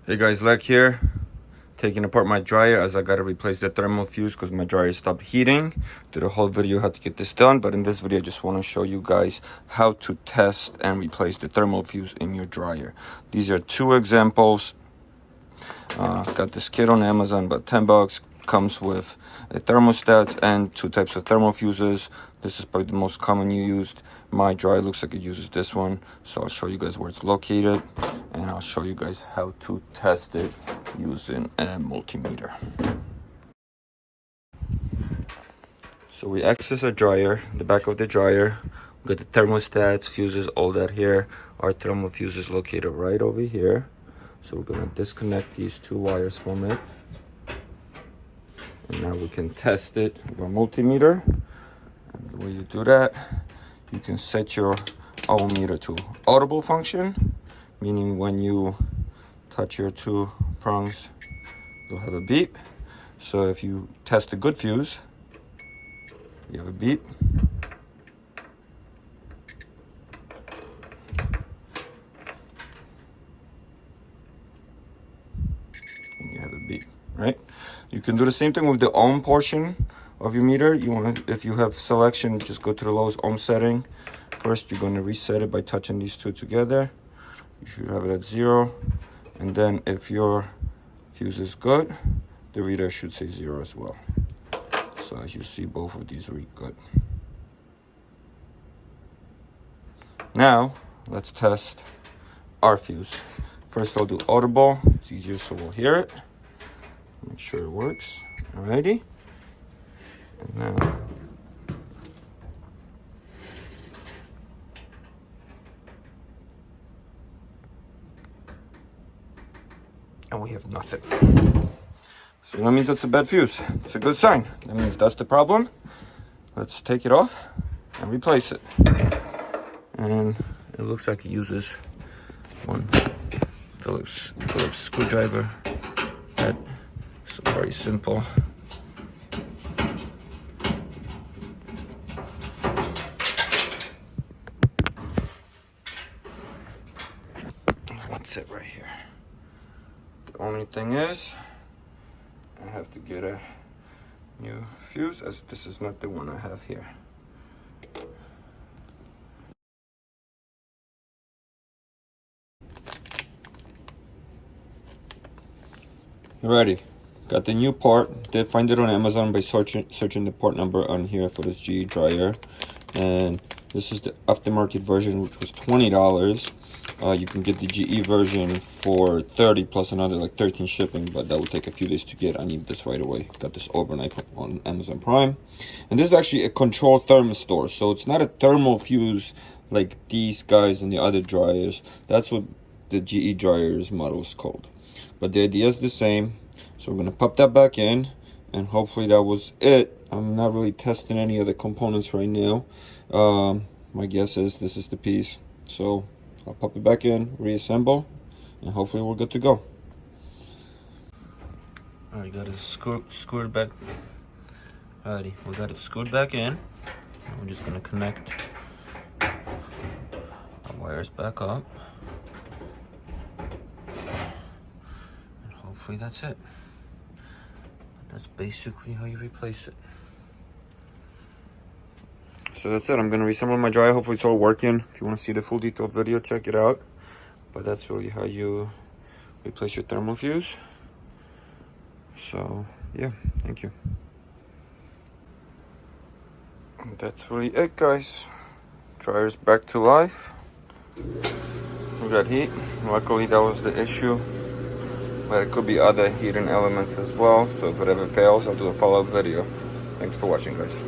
Hey guys, LechK here, taking apart my dryer as I gotta replace the thermal fuse because my dryer stopped heating. Did a whole video how to get this done, but in this video I just want to show you guys how to test and replace the thermal fuse in your dryer. These are two examples. Got this kit on Amazon, about 10 bucks. Comes with a thermostat and two types of thermal fuses. This is probably the most commonly used. My dryer looks like it uses this one, so I'll show you guys where it's located and I'll show you guys how to test it using a multimeter. So we access our dryer, the back of the dryer. We got the thermostats, fuses, all that here. Our thermal fuse is located right over here. So we're gonna disconnect these two wires from it. And now we can test it with a multimeter. And the way you do that, you can set your ohm meter to audible function, meaning when you touch your two prongs, you'll have a beep. So if you test a good fuse, you have a beep. And you have a beep, right? You can do the same thing with the ohm portion of your meter. You want to, if you have selection, just go to the lowest ohm setting. First, you're going to reset it by touching these two together. You should have it at 0. And then if your fuse is good, the reader should say 0 as well. So as you see, both of these read good. Now, let's test our fuse. First, I'll do audible. It's easier so we'll hear it. Make sure it works. Alrighty. And now, and we have nothing. So that means it's a bad fuse. It's a good sign. That means that's the problem. Let's take it off and replace it. And it looks like it uses one Phillips screwdriver head. So very simple. That's it right here. The only thing is, I have to get a new fuse, as this is not the one I have here. Alrighty, got the new part. Did find it on Amazon by searching the part number on here for this GE dryer, and this is the aftermarket version, which was $20. You can get the GE version for $30 plus another like 13 shipping, but that will take a few days to get. I need this right away. Got this overnight on Amazon Prime, and this is actually a controlled thermistor, so it's not a thermal fuse like these guys and the other dryers. That's what the GE dryer's model is called. But the idea is the same. So we're going to pop that back in, and hopefully that was it. I'm not really testing any other components right now. My guess is this is the piece. So I'll pop it back in, reassemble, and hopefully we're good to go. Alright, got it screwed back. Alrighty, we got it screwed back in. We're just going to connect our wires back up. Hopefully that's it. That's basically how you replace it. So that's it. I'm going to reassemble my dryer. Hopefully it's all working. If you want to see the full detailed video, check it out. But that's really how you replace your thermal fuse. So yeah, thank you. And that's really it, guys. Dryer's back to life. We got heat. Luckily that was the issue. But it could be other heating elements as well. So if it ever fails, I'll do a follow-up video. Thanks for watching, guys.